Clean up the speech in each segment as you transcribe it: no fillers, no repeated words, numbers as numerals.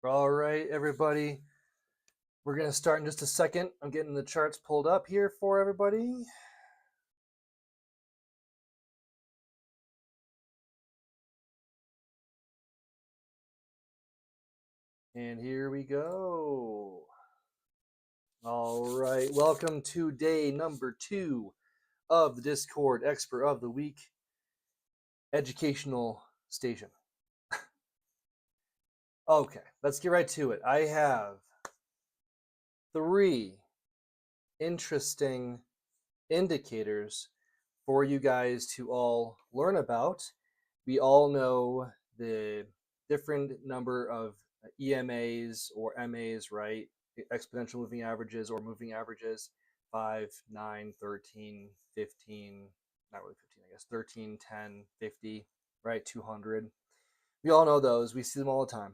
All right, everybody. We're going to start in just a second. I'm getting the charts pulled up here for everybody. And here we go. All right, welcome to day number 2 of the Discord Expert of the Week educational station. Okay, let's get right to it. I have 3 interesting indicators for you guys to all learn about. We all know the different number of EMAs or MAs, right? Exponential moving averages or moving averages, 5, 9, 13, 15, not really 15, I guess, 13, 10, 50, right? 200. We all know those. We see them all the time.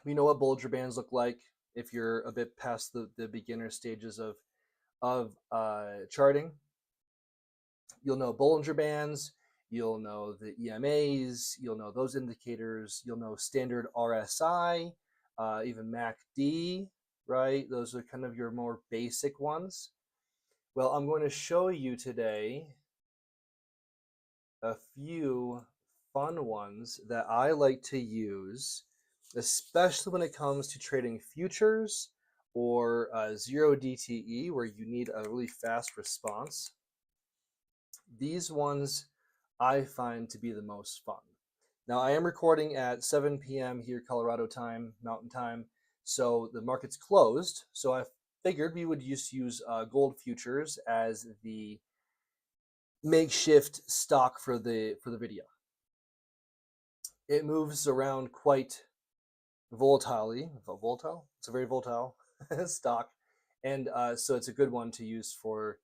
We know what Bollinger Bands look like if you're a bit past the beginner stages of charting. You'll know Bollinger Bands, you'll know the EMAs, you'll know those indicators, you'll know standard RSI, even MACD, right? Those are kind of your more basic ones. Well, I'm going to show you today a few fun ones that I like to use, especially when it comes to trading futures or 0 DTE, where you need a really fast response. These ones I find to be the most fun. Now, I am recording at 7 p.m. here, Colorado time, Mountain time, so the market's closed. So I figured we would just use gold futures as the makeshift stock for the video. It moves around quite volatilely. Volatile? It's a very volatile stock, and so it's a good one to use for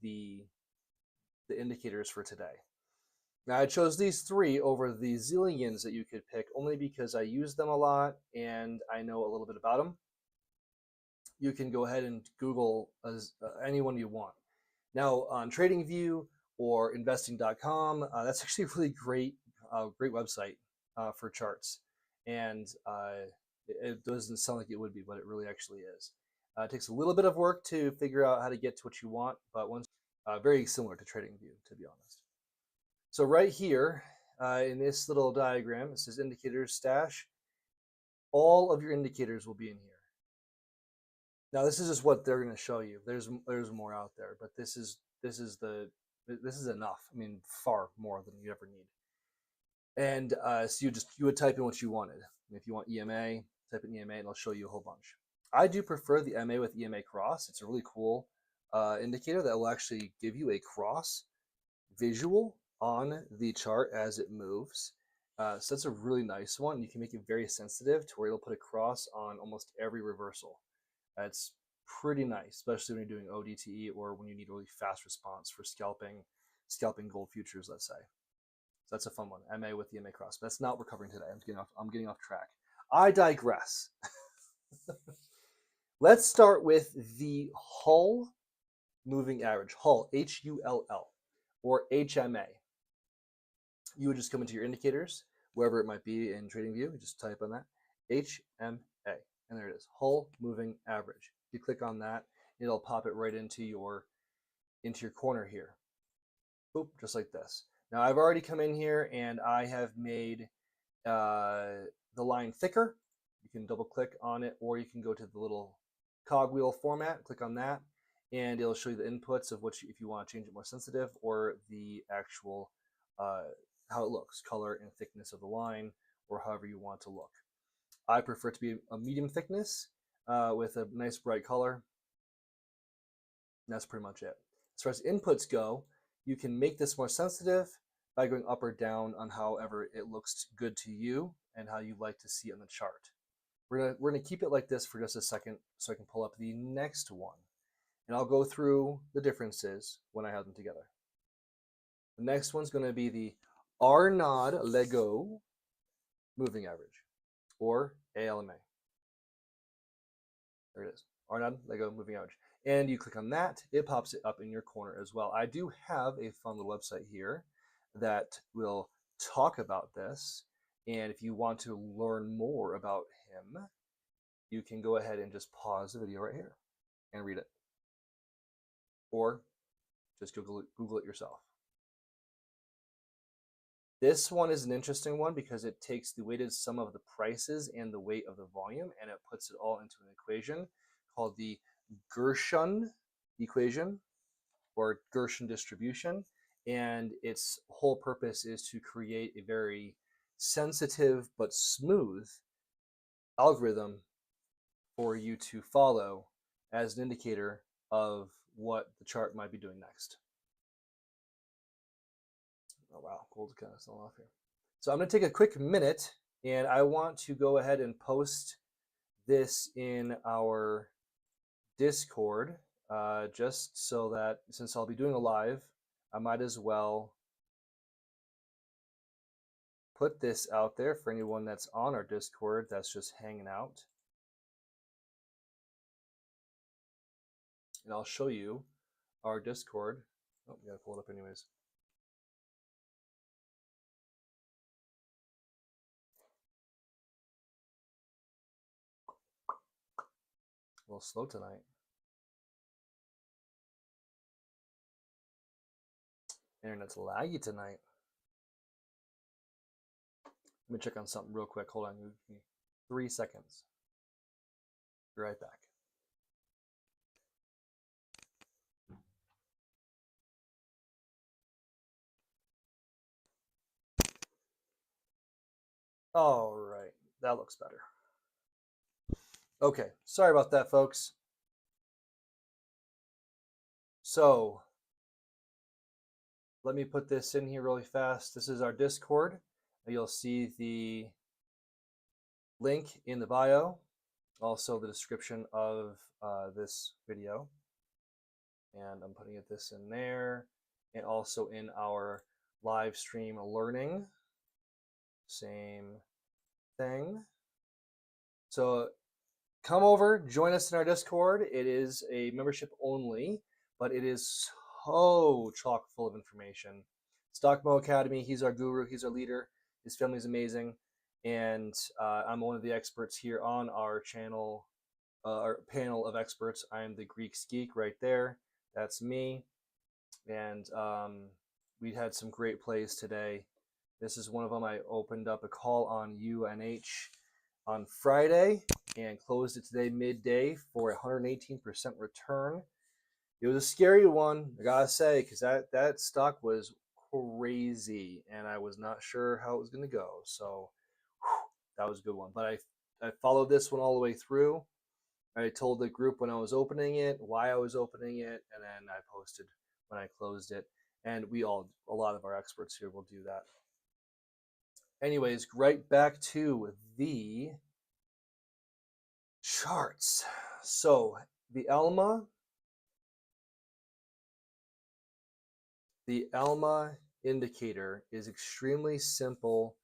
the indicators for today. Now, I chose these 3 over the zillions that you could pick only because I use them a lot and I know a little bit about them. You can go ahead and Google anyone you want. Now, on TradingView or investing.com, that's actually a really great website for charts. And it doesn't sound like it would be, but it really actually is. It takes a little bit of work to figure out how to get to what you want, but once very similar to TradingView, to be honest. So right here in this little diagram, it says indicators stash. All of your indicators will be in here. Now this is just what they're going to show you. There's more out there, but this is enough. I mean, far more than you ever need. And so you would type in what you wanted. If you want EMA, type in EMA, and it'll show you a whole bunch. I do prefer the MA with EMA cross. It's a really cool indicator that will actually give you a cross visual on the chart as it moves. So that's a really nice one. You can make it very sensitive to where it'll put a cross on almost every reversal. That's pretty nice, especially when you're doing ODTE or when you need a really fast response for scalping gold futures, let's say. So that's a fun one, MA with the MA cross. But that's not what we're covering today. I'm getting off track. I digress. Let's start with the Hull moving average, Hull, Hull, or HMA. You would just come into your indicators, wherever it might be in TradingView. You just type on that, HMA, and there it is, Hull moving average. You click on that, it'll pop it right into your corner here. Boop, just like this. Now I've already come in here and I have made the line thicker. You can double click on it, or you can go to the little cogwheel format, click on that, and it'll show you the inputs of which, if you want to change it more sensitive, or the actual how it looks, color and thickness of the line, or however you want to look. I prefer it to be a medium thickness with a nice bright color. And that's pretty much it. As far as inputs go, you can make this more sensitive by going up or down on however it looks good to you and how you like to see it on the chart. We're gonna keep it like this for just a second so I can pull up the next one. And I'll go through the differences when I have them together. The next one's going to be the Arnaud Legoux Moving Average, or ALMA. There it is, Arnaud Legoux Moving Average. And you click on that, it pops it up in your corner as well. I do have a fun little website here that will talk about this, And if you want to learn more about him, you can go ahead and just pause the video right here and read it. Or just Google it yourself. This one is an interesting one because it takes the weighted sum of the prices and the weight of the volume, and it puts it all into an equation called the Gershon equation or Gershon distribution. And its whole purpose is to create a very sensitive but smooth algorithm for you to follow as an indicator of what the chart might be doing next. Oh wow, gold's kind of still off here. So I'm going to take a quick minute, and I want to go ahead and post this in our Discord, just so that since I'll be doing a live, I might as well put this out there for anyone that's on our Discord that's just hanging out. And I'll show you our Discord. Oh, we gotta pull it up anyways. A little slow tonight. Internet's laggy tonight. Let me check on something real quick. Hold on, 3 seconds. Be right back. All right, that looks better. Okay, sorry about that, folks. So let me put this in here really fast. This is our Discord. You'll see the link in the bio, also the description of this video. And I'm putting this in there, and also in our live stream learning. Same thing. So come over, join us in our Discord. It is a membership only, but it is so chock full of information. Stockmo Academy, he's our guru, he's our leader. His family is amazing. And I'm one of the experts here on our channel, our panel of experts. I'm the Greek geek right there. That's me. And we had some great plays today. This is one of them. I opened up a call on UNH on Friday and closed it today midday for a 118% return. It was a scary one, I gotta say, because that stock was crazy, and I was not sure how it was going to go. So that was a good one. But I followed this one all the way through. I told the group when I was opening it, why I was opening it, and then I posted when I closed it. And a lot of our experts here will do that. Anyways, right back to the charts. So the ALMA indicator is extremely simple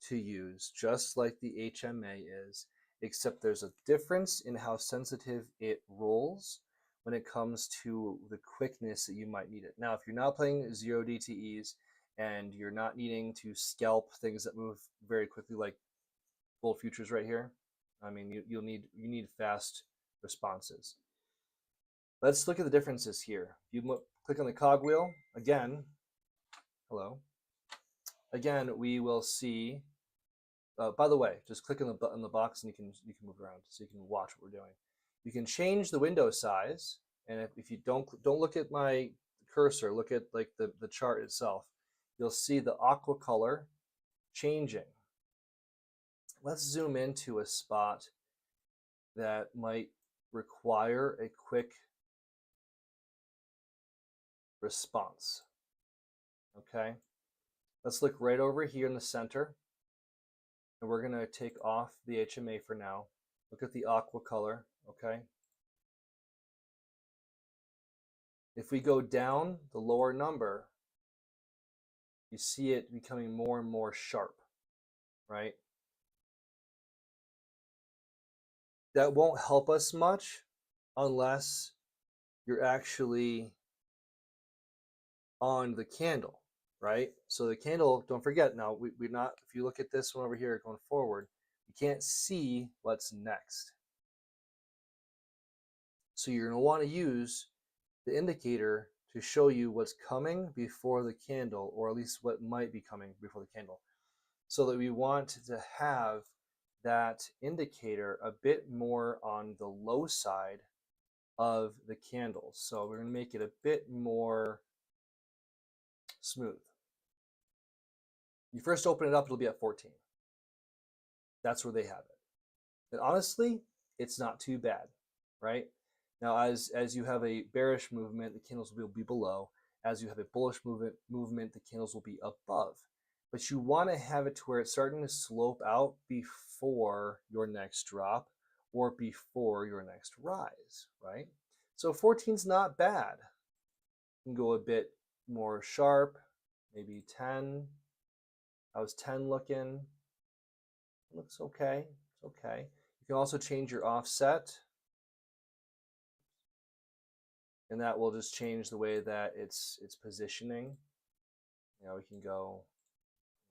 to use, just like the HMA is, except there's a difference in how sensitive it rolls when it comes to the quickness that you might need it. Now, if you're not playing 0 DTEs and you're not needing to scalp things that move very quickly, like gold futures right here, I mean, you need fast responses. Let's look at the differences here. You click on the cogwheel again. Hello. Again, we will see. By the way, just click on the box and you can move around so you can watch what we're doing. You can change the window size, and if you don't look at my cursor, look at like the chart itself. You'll see the aqua color changing. Let's zoom into a spot that might require a quick response. Okay, let's look right over here in the center, and we're going to take off the HMA for now. Look at the aqua color. Okay, if we go down the lower number, you see it becoming more and more sharp, right? That won't help us much unless you're actually on the candle. right? So the candle, don't forget now, we're not, if you look at this one over here going forward, you can't see what's next. So you're going to want to use the indicator to show you what's coming before the candle, or at least what might be coming before the candle. So that we want to have that indicator a bit more on the low side of the candles. So we're going to make it a bit more smooth. You first open it up, it'll be at 14. That's where they have it. And honestly, it's not too bad, right? Now, as you have a bearish movement, the candles will be below. As you have a bullish movement, the candles will be above. But you want to have it to where it's starting to slope out before your next drop or before your next rise, right? So 14 is not bad. You can go a bit more sharp, maybe 10. How's 10 looking? Looks okay. It's okay. You can also change your offset, and that will just change the way that it's positioning. You know, we can go,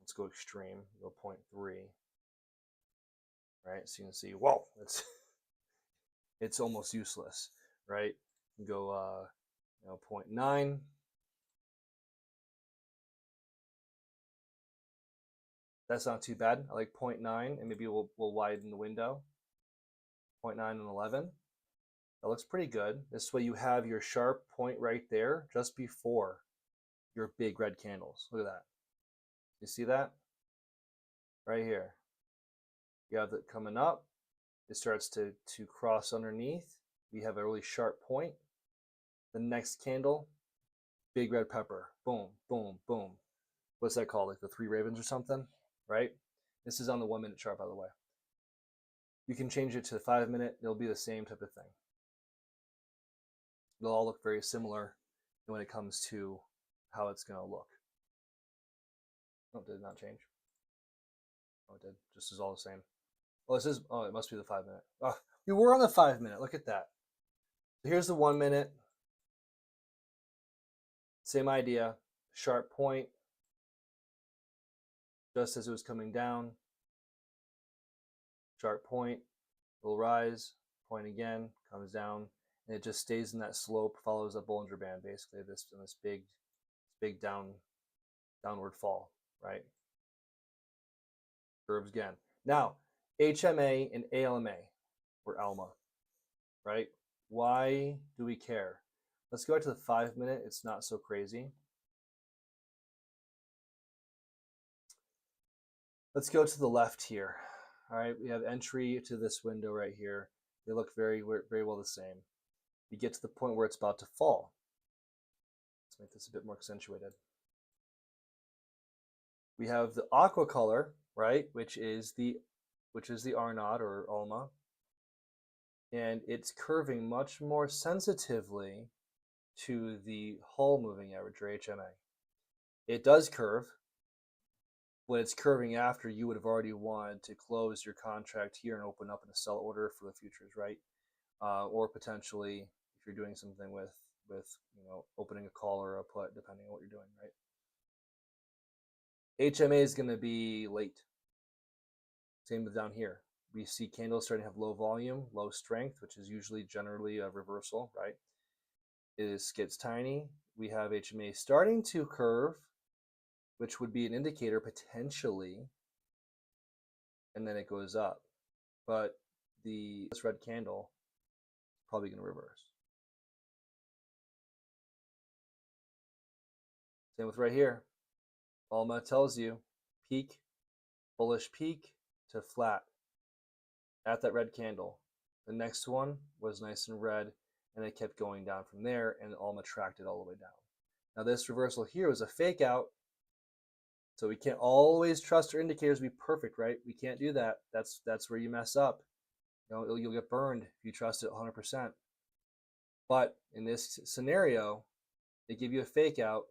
let's go extreme, go 0.3, right? So you can see, whoa, it's almost useless, right? You can go, 0.9. That's not too bad. I like 0.9, and maybe we'll widen the window. 0.9 and 11. That looks pretty good. This way you have your sharp point right there just before your big red candles. Look at that. You see that? Right here. You have it coming up. It starts to cross underneath. We have a really sharp point. The next candle, big red pepper. Boom, boom, boom. What's that called? Like the three ravens or something, right? This is on the 1 minute chart, by the way. You can change it to the 5 minute. It'll be the same type of thing. They'll all look very similar when it comes to how it's going to look. Oh, did it not change? Oh, it did. Just is all the same. Oh, this is, oh, it must be the 5 minute. Oh, we were on the 5 minute. Look at that. So here's the 1 minute. Same idea. Sharp point. Just as it was coming down. Sharp point. Will rise. Point again. Comes down. And it just stays in that slope. Follows a Bollinger Band, basically. This big downward fall, right? Curves again. Now, HMA and ALMA, or ALMA, right? Why do we care? Let's go back to the 5 minute. It's not so crazy. Let's go to the left here. All right, we have entry to this window right here. They look very well the same. We get to the point where it's about to fall. Let's make this a bit more accentuated. We have the aqua color, right, which is the Arnaud or ALMA, and it's curving much more sensitively to the Hull moving average, or HMA. It does curve. When it's curving after, you would have already wanted to close your contract here and open up in a sell order for the futures, right? Or potentially, if you're doing something with opening a call or a put, depending on what you're doing, right? HMA is going to be late. Same with down here. We see candles starting to have low volume, low strength, which is usually generally a reversal, right? It gets tiny. We have HMA starting to curve, which would be an indicator potentially, and then it goes up. But this red candle is probably going to reverse. Same with right here. ALMA tells you peak, bullish peak to flat at that red candle. The next one was nice and red, and it kept going down from there, and ALMA tracked it all the way down. Now this reversal here was a fake out, so we can't always trust our indicators to be perfect, right? We can't do that. That's where you mess up. You'll get burned if you trust it 100%. But in this scenario, they give you a fake out,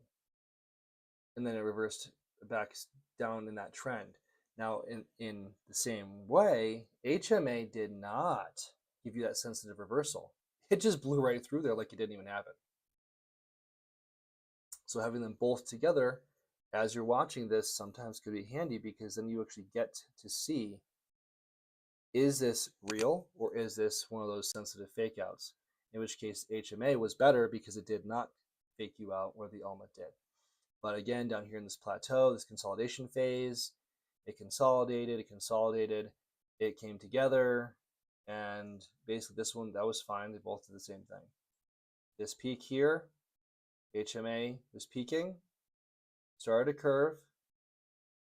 and then it reversed back down in that trend. Now, in the same way, HMA did not give you that sensitive reversal. It just blew right through there like it didn't even happen. So having them both together as you're watching this, sometimes could be handy because then you actually get to see, is this real or is this one of those sensitive fake outs? In which case HMA was better because it did not fake you out where the ALMA did. But again, down here in this plateau, this consolidation phase, it consolidated, it came together, and basically this one, that was fine. They both did the same thing. This peak here, HMA was peaking, started a curve.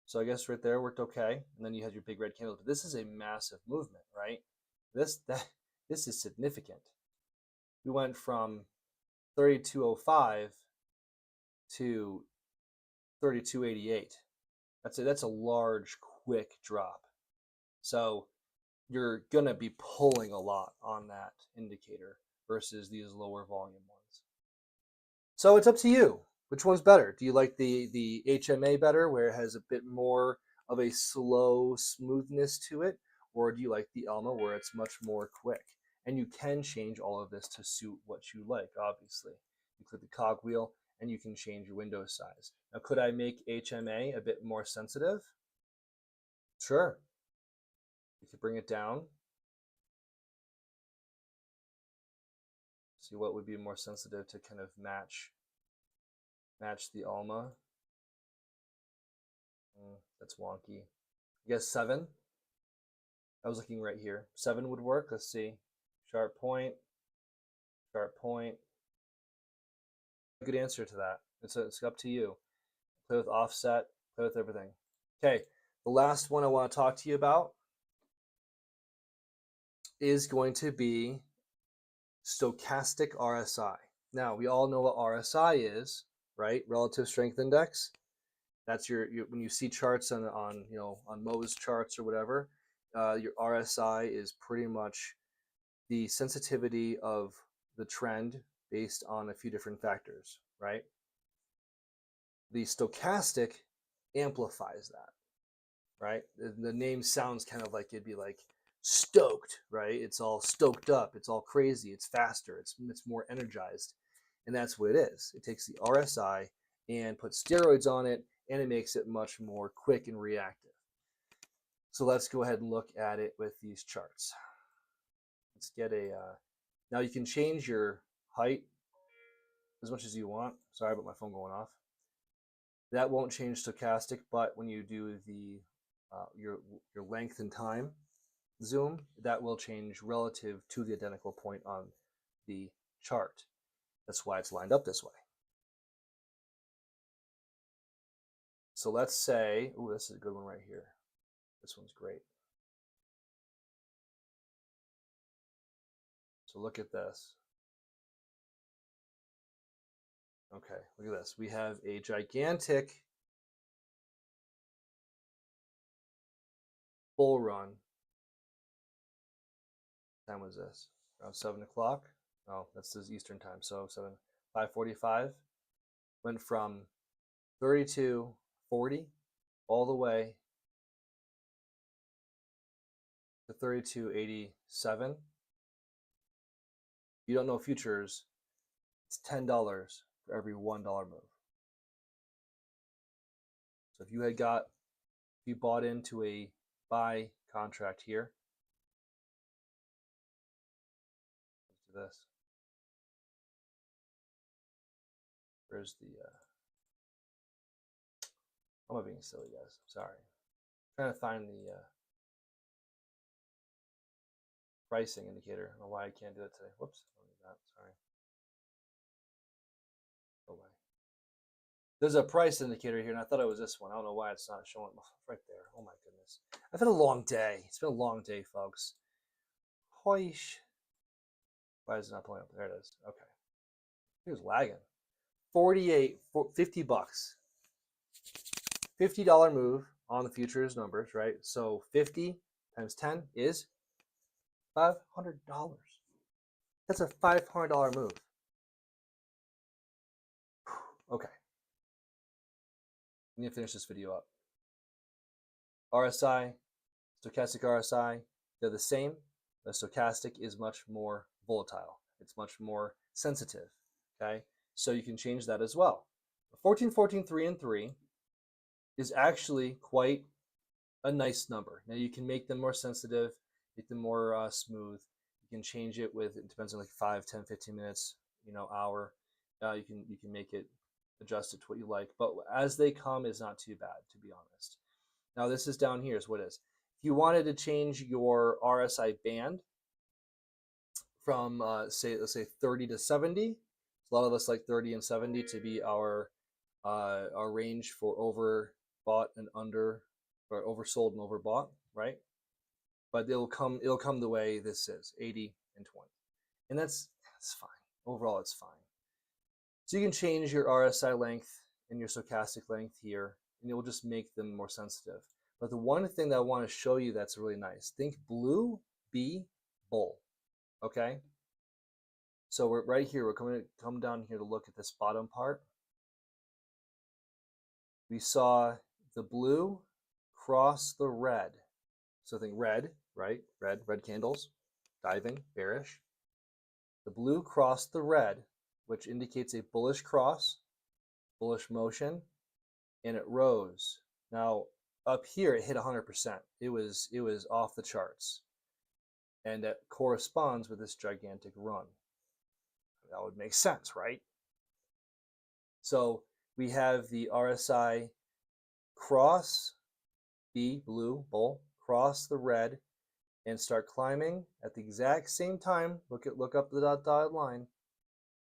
So I guess right there worked okay. And then you had your big red candle. But this is a massive movement, right? This is significant. We went from 32.05 to 32.88. That's a large, quick drop. So you're gonna be pulling a lot on that indicator versus these lower volume ones. So it's up to you. Which one's better? Do you like the HMA better, where it has a bit more of a slow smoothness to it, or do you like the ALMA, where it's much more quick? And you can change all of this to suit what you like, obviously. You click the cogwheel, and you can change your window size. Now, could I make HMA a bit more sensitive? Sure. You could bring it down. See what would be more sensitive to kind of match the ALMA. That's wonky. I guess 7. I was looking right here. 7 would work. Let's see. Sharp point. Sharp point. Good answer to that. It's up to you. Play with offset. Play with everything. Okay. The last one I want to talk to you about is going to be stochastic RSI. Now, we all know what RSI is, right? Relative Strength Index. That's your when you see charts on Mo's charts or whatever, your RSI is pretty much the sensitivity of the trend based on a few different factors, right? The stochastic amplifies that, right? The name sounds kind of like it'd be like stoked, right? It's all stoked up, it's all crazy, it's faster, it's more energized. And that's what it is. It takes the RSI and puts steroids on it, and it makes it much more quick and reactive. So let's go ahead and look at it with these charts. Let's get now you can change your height as much as you want. Sorry about my phone going off. That won't change stochastic, but when you do the your length and time zoom, that will change relative to the identical point on the chart. That's why it's lined up this way. So let's say, oh, this is a good one right here. This one's great. So look at this. Okay, look at this. We have a gigantic bull run. What time was this? Around 7 o'clock? Oh, that's his Eastern time. So 5:45. Went from 32.40 all the way to 32.87. You don't know futures, it's $10 for every $1 move. So if you bought into a buy contract here, let's do this. Where's the I'm not being silly, guys. Sorry. I'm trying to find the pricing indicator. I don't know why I can't do it today. Whoops, I don't need that. Sorry. Go away. There's a price indicator here, and I thought it was this one. I don't know why it's not showing right there. Oh my goodness. I've had a long day. It's been a long day, folks. Hoish. Why is it not pulling up? There it is. Okay. It was lagging. 50 bucks. $50 move on the futures numbers, right? So 50 times 10 is $500. That's a $500 move. Okay. We need to finish this video up. RSI, stochastic RSI, they're the same. The stochastic is much more volatile. It's much more sensitive, okay? So you can change that as well. 14, 14, 3, and 3 is actually quite a nice number. Now you can make them more sensitive, make them more smooth. You can change it with, it depends on like 5, 10, 15 minutes, hour. You can make it, adjust it to what you like. But as they come is not too bad, to be honest. Now this is down here is what it is. If you wanted to change your RSI band from let's say 30 to 70, a lot of us like 30 and 70 to be our range for overbought and under, or oversold and overbought, right? But it'll come the way this is, 80 and 20, and that's fine. Overall, it's fine. So you can change your RSI length and your stochastic length here, and it will just make them more sensitive. But the one thing that I want to show you that's really nice, think blue, B, bull. Okay? So we're right here. We're coming to come down here to look at this bottom part. We saw the blue cross the red. So think red, right? Red candles, diving, bearish. The blue crossed the red, which indicates a bullish cross, bullish motion, and it rose. Now up here it hit 100%. It was off the charts, and that corresponds with this gigantic run. That would make sense, right? So we have the RSI cross, B, blue, bull, cross the red, and start climbing at the exact same time. Look up the dotted line.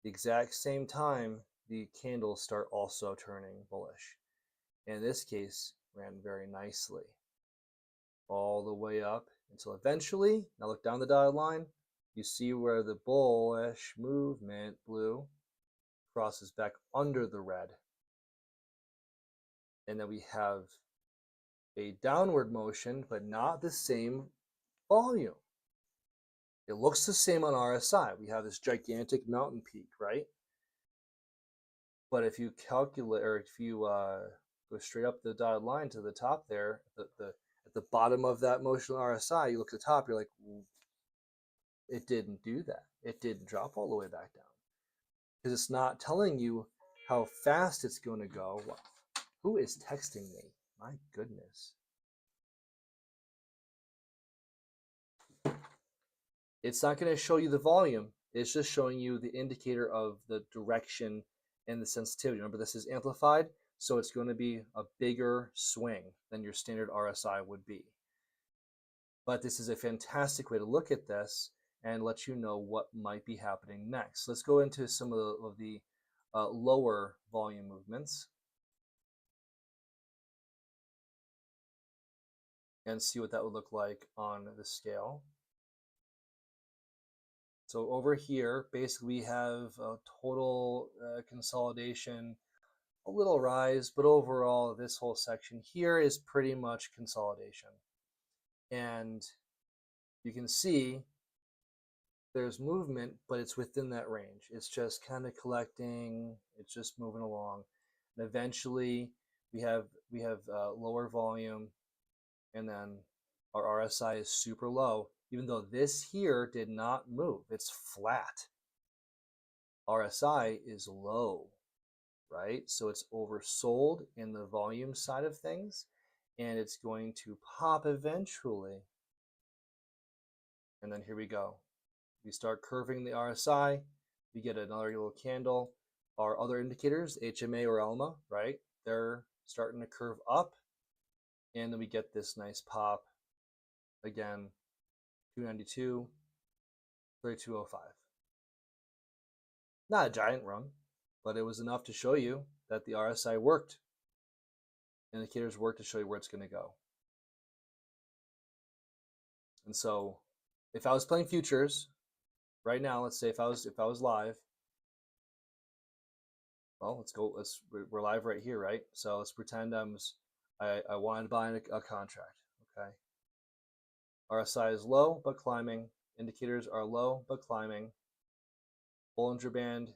The exact same time the candles start also turning bullish. And in this case, ran very nicely all the way up until eventually, now look down the dotted line, you see where the bullish movement, blue, crosses back under the red. And then we have a downward motion, but not the same volume. It looks the same on RSI. We have this gigantic mountain peak, right? But if you calculate, or if you go straight up the dotted line to the top there, at the bottom of that motion RSI, you look at the top, you're like, it didn't do that. It didn't drop all the way back down. Because it's not telling you how fast it's going to go. Who is texting me? My goodness. It's not going to show you the volume. It's just showing you the indicator of the direction and the sensitivity. Remember, this is amplified, so it's going to be a bigger swing than your standard RSI would be. But this is a fantastic way to look at this and let you know what might be happening next. Let's go into some of the lower volume movements and see what that would look like on the scale. So over here, basically we have a total consolidation, a little rise, but overall this whole section here is pretty much consolidation. And you can see there's movement, but it's within that range. It's just kind of collecting, it's just moving along. And eventually we have lower volume, and then our RSI is super low, even though this here did not move. It's flat. RSI is low, right? So it's oversold in the volume side of things, and it's going to pop eventually. And then here we go. We start curving the RSI. We get another little candle. Our other indicators, HMA or ALMA, right? They're starting to curve up. And then we get this nice pop. Again, 292, 3205. Not a giant run, but it was enough to show you that the RSI worked. Indicators work to show you where it's going to go. And so if I was playing futures right now, let's say if I was live, well, let's go. We're live right here, right? So let's pretend I wanted to buy a contract. Okay. RSI is low but climbing. Indicators are low but climbing. Bollinger Band,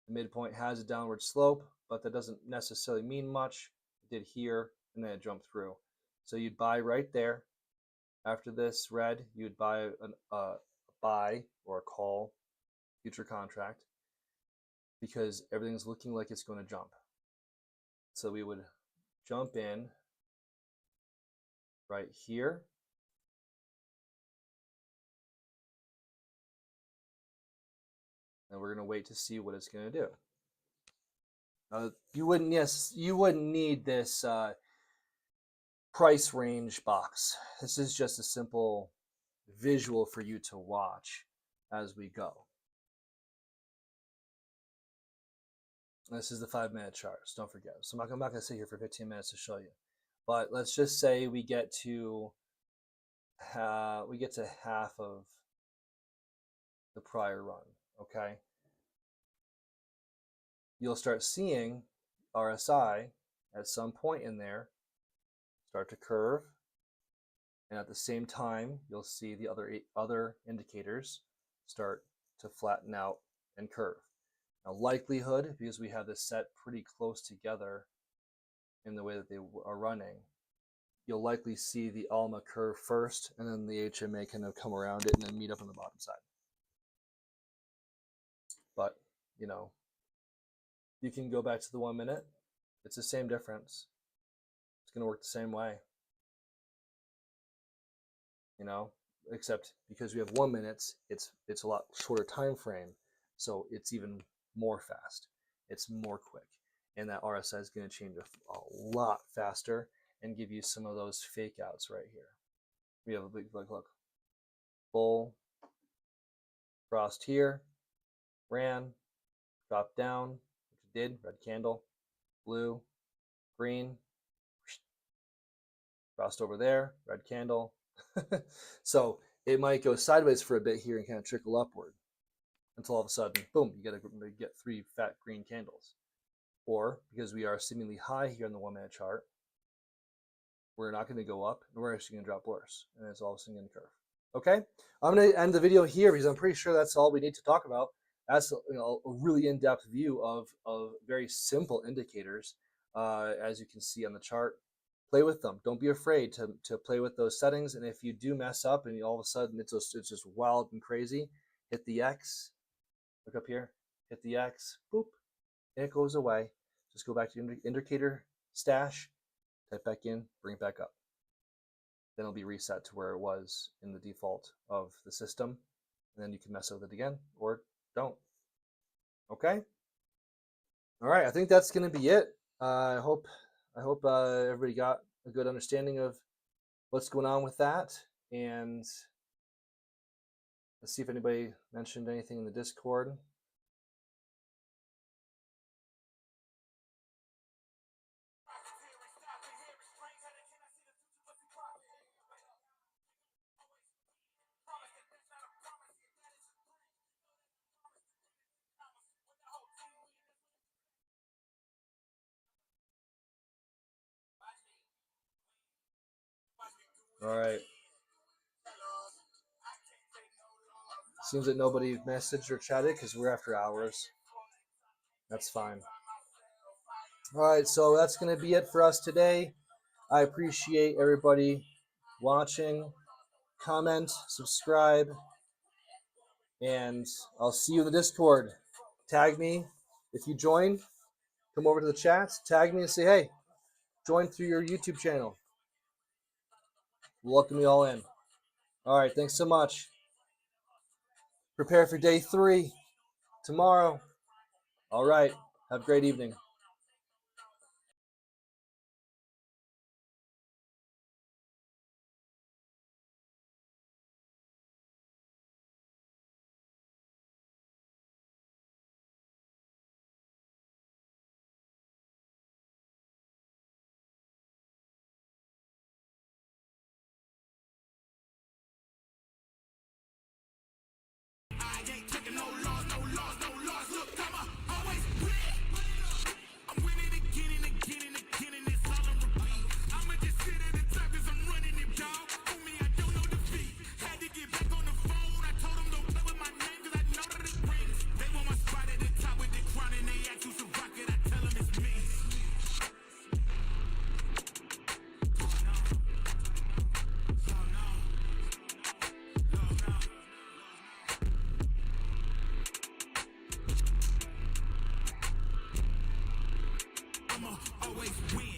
the midpoint has a downward slope, but that doesn't necessarily mean much. It did here, and then it jumped through. So you'd buy right there. After this red, you'd buy a buy or a call future contract because everything's looking like it's going to jump. So we would jump in right here. And we're going to wait to see what it's going to do. You wouldn't need this price range box. This is just a simple visual for you to watch as we go. This is the 5-minute charts, don't forget. So I'm not going to sit here for 15 minutes to show you. But let's just say we get to half of the prior run, okay? You'll start seeing RSI at some point in there start to curve, and at the same time you'll see the other indicators start to flatten out and curve. Now, likelihood, because we have this set pretty close together in the way that they are running, you'll likely see the ALMA curve first, and then the HMA kind of come around it and then meet up on the bottom side. But, you know, you can go back to the 1 minute. It's the same difference. It's going to work the same way. You know, except because we have 1 minute, it's a lot shorter time frame, so it's even more fast. It's more quick, and that RSI is going to change a lot faster and give you some of those fake outs right here. We have a big look, bull, crossed here, ran, dropped down, which it did, red candle, blue, green, crossed over there, red candle. So it might go sideways for a bit here and kind of trickle upward until all of a sudden, boom, you get 3 fat green candles. Or because we are seemingly high here on the 1 minute chart, we're not going to go up, and we're actually going to drop worse, and it's all of a sudden going to curve. Okay, I'm going to end the video here because I'm pretty sure that's all we need to talk about. That's, you know, a really in-depth view of very simple indicators, as you can see on the chart. Play with them. Don't be afraid to play with those settings. And if you do mess up and all of a sudden it's just wild and crazy, hit the X. Look up here. Hit the X. Boop. And it goes away. Just go back to your indicator stash. Type back in. Bring it back up. Then it'll be reset to where it was in the default of the system. And then you can mess with it again or don't. Okay? All right. I think that's going to be it. I hope everybody got a good understanding of what's going on with that. And let's see if anybody mentioned anything in the Discord. All right. Seems that nobody messaged or chatted because we're after hours. That's fine. All right, so that's going to be it for us today. I appreciate everybody watching. Comment, subscribe, and I'll see you in the Discord. Tag me if you joined. Come over to the chats, tag me and say, hey, join through your YouTube channel. Welcome you all in. All right, thanks so much. Prepare for day 3 tomorrow. All right, have a great evening. Always win.